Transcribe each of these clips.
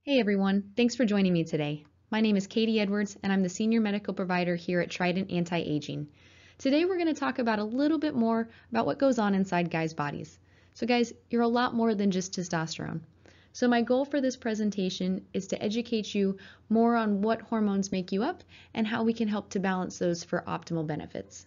Hey everyone, thanks for joining me today. My name is Katie Edwards and I'm the Senior Medical Provider here at Trident Anti-Aging. Today we're going to talk about a little bit more about what goes on inside guys' bodies. So guys, you're a lot more than just testosterone. So my goal for this presentation is to educate you more on what hormones make you up and how we can help to balance those for optimal benefits.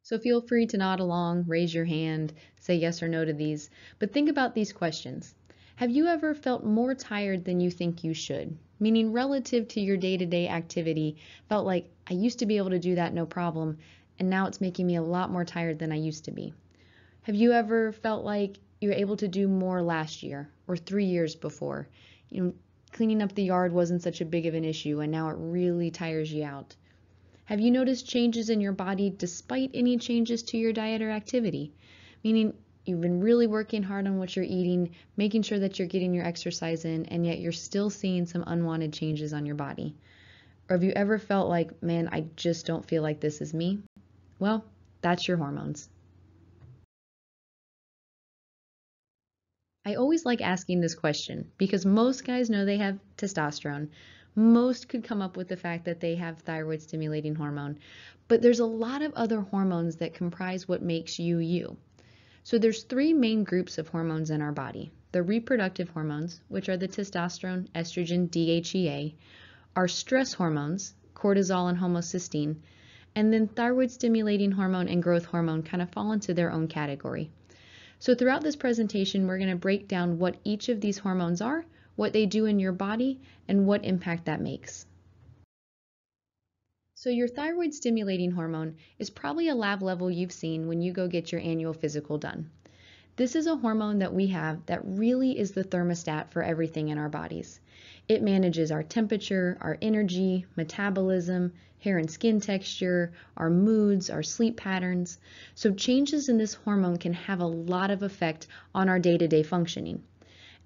So feel free to nod along, raise your hand, say yes or no to these, but think about these questions. Have you ever felt more tired than you think you should? Meaning relative to your day-to-day activity, felt like I used to be able to do that no problem, and now it's making me a lot more tired than I used to be. Have you ever felt like you were able to do more last year or 3 years before? Cleaning up the yard wasn't such a big of an issue, and now it really tires you out. Have you noticed changes in your body despite any changes to your diet or activity? Meaning you've been really working hard on what you're eating, making sure that you're getting your exercise in, and yet you're still seeing some unwanted changes on your body. Or have you ever felt like, man, I just don't feel like this is me? Well, that's your hormones. I always like asking this question because most guys know they have testosterone. Most could come up with the fact that they have thyroid stimulating hormone, but there's a lot of other hormones that comprise what makes you you. So there's 3 main groups of hormones in our body. The reproductive hormones, which are the testosterone, estrogen, DHEA, our stress hormones, cortisol and homocysteine, and then thyroid stimulating hormone and growth hormone kind of fall into their own category. So throughout this presentation, we're going to break down what each of these hormones are, what they do in your body, and what impact that makes. So your thyroid stimulating hormone is probably a lab level you've seen when you go get your annual physical done. This is a hormone that we have that really is the thermostat for everything in our bodies. It manages our temperature, our energy, metabolism, hair and skin texture, our moods, our sleep patterns. So changes in this hormone can have a lot of effect on our day-to-day functioning.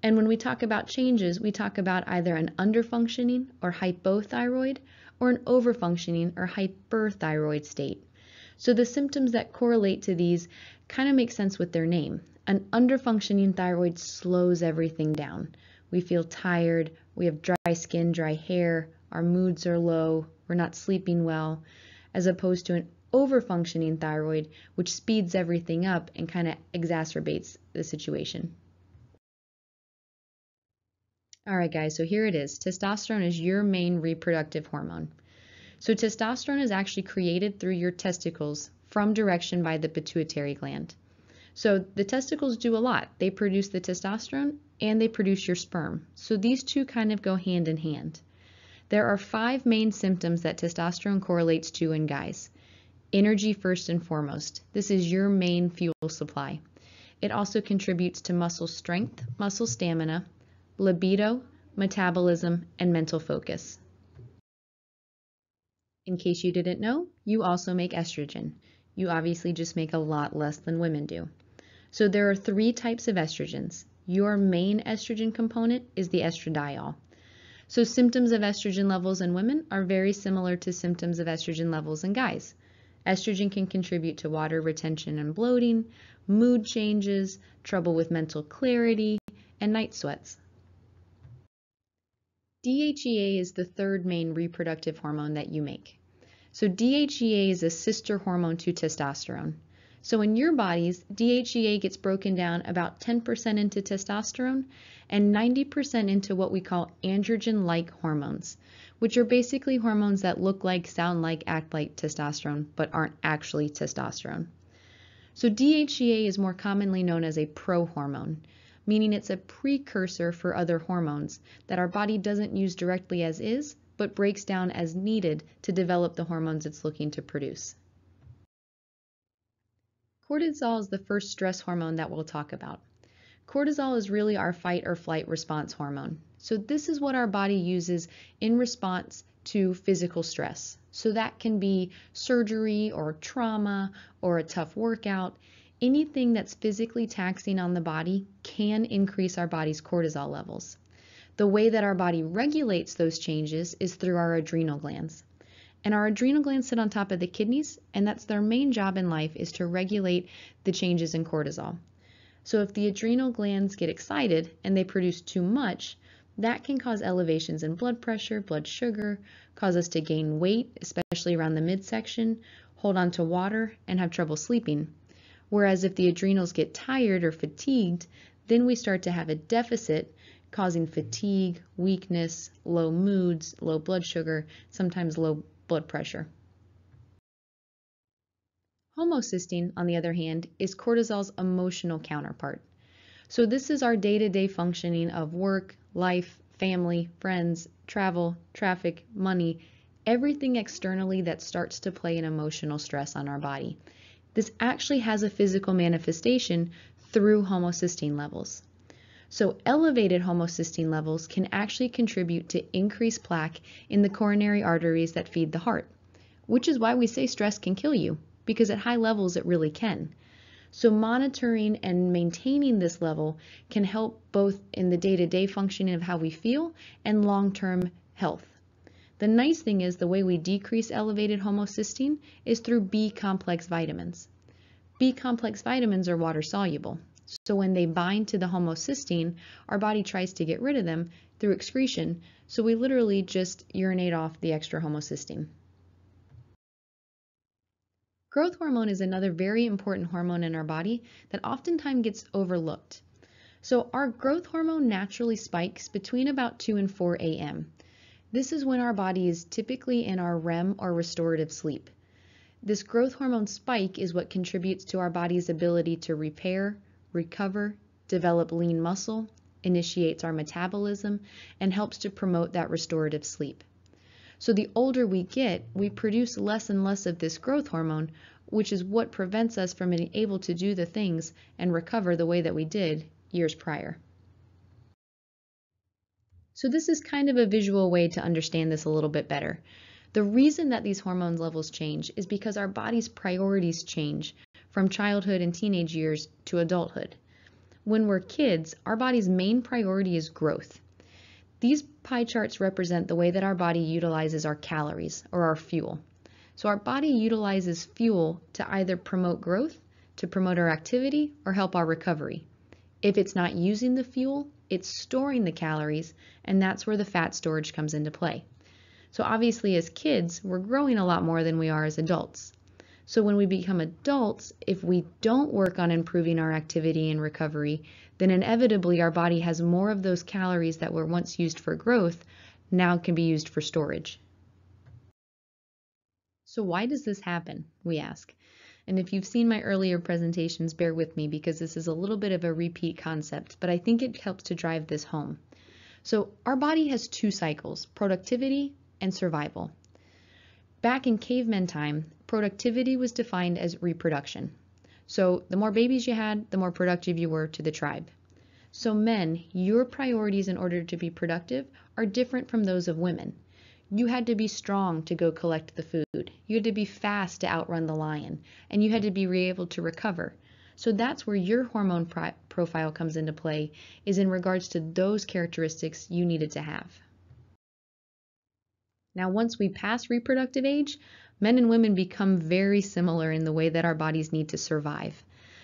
And when we talk about changes, we talk about either an underfunctioning or hypothyroid or an overfunctioning or hyperthyroid state. So the symptoms that correlate to these kind of make sense with their name. An underfunctioning thyroid slows everything down. We feel tired, we have dry skin, dry hair, our moods are low, we're not sleeping well, as opposed to an overfunctioning thyroid, which speeds everything up and kind of exacerbates the situation. All right, guys, so here it is. Testosterone is your main reproductive hormone. So testosterone is actually created through your testicles from direction by the pituitary gland. So the testicles do a lot. They produce the testosterone and they produce your sperm. So these two kind of go hand in hand. There are 5 main symptoms that testosterone correlates to in guys. Energy first and foremost. This is your main fuel supply. It also contributes to muscle strength, muscle stamina, libido, metabolism, and mental focus. In case you didn't know, you also make estrogen. You obviously just make a lot less than women do. So there are 3 types of estrogens. Your main estrogen component is the estradiol. So symptoms of estrogen levels in women are very similar to symptoms of estrogen levels in guys. Estrogen can contribute to water retention and bloating, mood changes, trouble with mental clarity, and night sweats. DHEA is the 3rd main reproductive hormone that you make. So DHEA is a sister hormone to testosterone. So in your bodies, DHEA gets broken down about 10% into testosterone and 90% into what we call androgen-like hormones, which are basically hormones that look like, sound like, act like testosterone, but aren't actually testosterone. So DHEA is more commonly known as a prohormone, meaning it's a precursor for other hormones that our body doesn't use directly as is, but breaks down as needed to develop the hormones it's looking to produce. Cortisol is the first stress hormone that we'll talk about. Cortisol is really our fight or flight response hormone. So this is what our body uses in response to physical stress. So that can be surgery or trauma or a tough workout. Anything that's physically taxing on the body can increase our body's cortisol levels. The way that our body regulates those changes is through our adrenal glands. And our adrenal glands sit on top of the kidneys, and that's their main job in life is to regulate the changes in cortisol. So if the adrenal glands get excited and they produce too much, that can cause elevations in blood pressure, blood sugar, cause us to gain weight, especially around the midsection, hold on to water, and have trouble sleeping. Whereas if the adrenals get tired or fatigued, then we start to have a deficit, causing fatigue, weakness, low moods, low blood sugar, sometimes low blood pressure. Homocysteine, on the other hand, is cortisol's emotional counterpart. So this is our day-to-day functioning of work, life, family, friends, travel, traffic, money, everything externally that starts to play an emotional stress on our body. This actually has a physical manifestation through homocysteine levels. So elevated homocysteine levels can actually contribute to increased plaque in the coronary arteries that feed the heart, which is why we say stress can kill you, because at high levels it really can. So monitoring and maintaining this level can help both in the day-to-day functioning of how we feel and long-term health. The nice thing is the way we decrease elevated homocysteine is through B-complex vitamins. B-complex vitamins are water-soluble. So when they bind to the homocysteine, our body tries to get rid of them through excretion. So we literally just urinate off the extra homocysteine. Growth hormone is another very important hormone in our body that oftentimes gets overlooked. So our growth hormone naturally spikes between about 2 and 4 a.m. This is when our body is typically in our REM or restorative sleep. This growth hormone spike is what contributes to our body's ability to repair, recover, develop lean muscle, initiates our metabolism, and helps to promote that restorative sleep. So the older we get, we produce less and less of this growth hormone, which is what prevents us from being able to do the things and recover the way that we did years prior. So this is kind of a visual way to understand this a little bit better. The reason that these hormone levels change is because our body's priorities change from childhood and teenage years to adulthood. When we're kids, our body's main priority is growth. These pie charts represent the way that our body utilizes our calories, or our fuel. So our body utilizes fuel to either promote growth, to promote our activity, or help our recovery. If it's not using the fuel, it's storing the calories, and that's where the fat storage comes into play. So obviously as kids, we're growing a lot more than we are as adults. So when we become adults, if we don't work on improving our activity and recovery, then inevitably our body has more of those calories that were once used for growth, now can be used for storage. So why does this happen, we ask? And if you've seen my earlier presentations, bear with me because this is a little bit of a repeat concept, but I think it helps to drive this home. So our body has two cycles, productivity and survival. Back in caveman time, productivity was defined as reproduction. So the more babies you had, the more productive you were to the tribe. So men, your priorities in order to be productive are different from those of women. You had to be strong to go collect the food. You had to be fast to outrun the lion, and you had to be able to recover. So that's where your hormone profile comes into play, is in regards to those characteristics you needed to have. Now, once we pass reproductive age, men and women become very similar in the way that our bodies need to survive.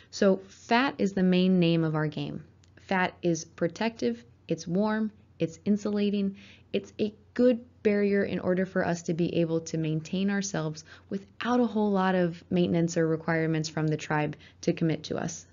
So fat is the main name of our game. Fat is protective, it's warm, it's insulating, it's a good barrier in order for us to be able to maintain ourselves without a whole lot of maintenance or requirements from the tribe to commit to us.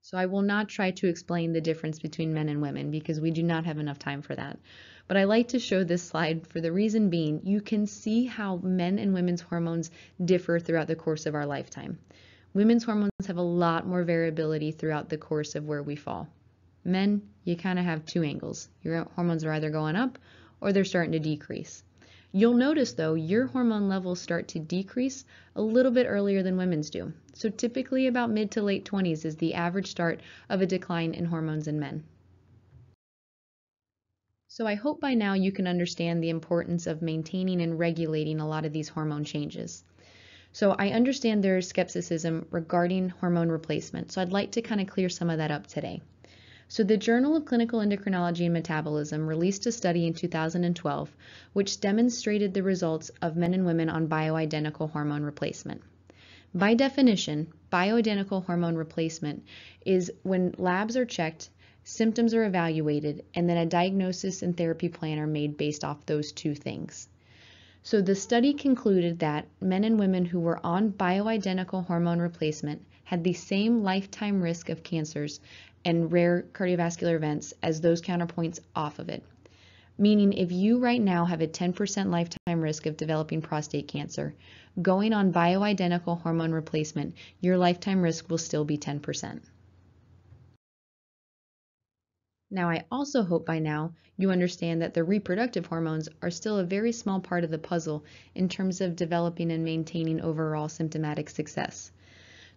So I will not try to explain the difference between men and women because we do not have enough time for that. But I like to show this slide for the reason being you can see how men and women's hormones differ throughout the course of our lifetime. Women's hormones have a lot more variability throughout the course of where we fall. Men, you kind of have two angles. Your hormones are either going up or they're starting to decrease. You'll notice though, your hormone levels start to decrease a little bit earlier than women's do. So typically about mid to late 20s is the average start of a decline in hormones in men. So I hope by now you can understand the importance of maintaining and regulating a lot of these hormone changes. So I understand there's skepticism regarding hormone replacement, so I'd like to kind of clear some of that up today. So the Journal of Clinical Endocrinology and Metabolism released a study in 2012 which demonstrated the results of men and women on bioidentical hormone replacement. By definition, bioidentical hormone replacement is when labs are checked, symptoms are evaluated, and then a diagnosis and therapy plan are made based off those two things. So the study concluded that men and women who were on bioidentical hormone replacement had the same lifetime risk of cancers and rare cardiovascular events as those counterpoints off of it. Meaning if you right now have a 10% lifetime risk of developing prostate cancer, going on bioidentical hormone replacement, your lifetime risk will still be 10%. Now, I also hope by now you understand that the reproductive hormones are still a very small part of the puzzle in terms of developing and maintaining overall symptomatic success.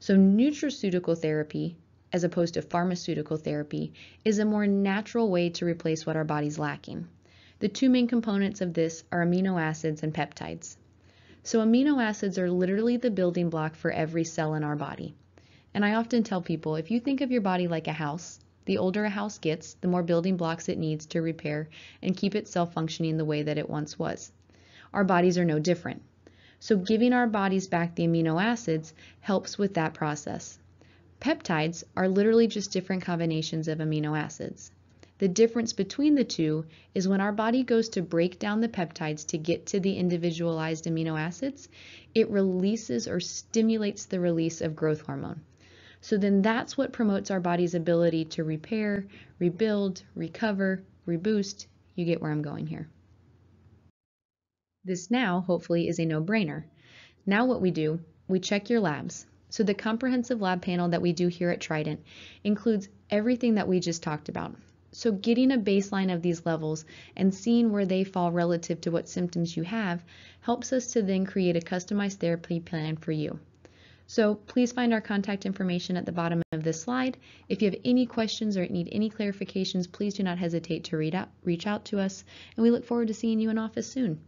So nutraceutical therapy, as opposed to pharmaceutical therapy, is a more natural way to replace what our body's lacking. The two main components of this are amino acids and peptides. So amino acids are literally the building block for every cell in our body. And I often tell people, if you think of your body like a house, the older a house gets, the more building blocks it needs to repair and keep itself functioning the way that it once was. Our bodies are no different. So giving our bodies back the amino acids helps with that process. Peptides are literally just different combinations of amino acids. The difference between the two is when our body goes to break down the peptides to get to the individualized amino acids, it releases or stimulates the release of growth hormone. So then that's what promotes our body's ability to repair, rebuild, recover, reboost. You get where I'm going here. This now, hopefully, is a no-brainer. Now what we do, we check your labs. So the comprehensive lab panel that we do here at Trident includes everything that we just talked about. So getting a baseline of these levels and seeing where they fall relative to what symptoms you have helps us to then create a customized therapy plan for you. So please find our contact information at the bottom of this slide. If you have any questions or need any clarifications, please do not hesitate to reach out to us, and we look forward to seeing you in office soon.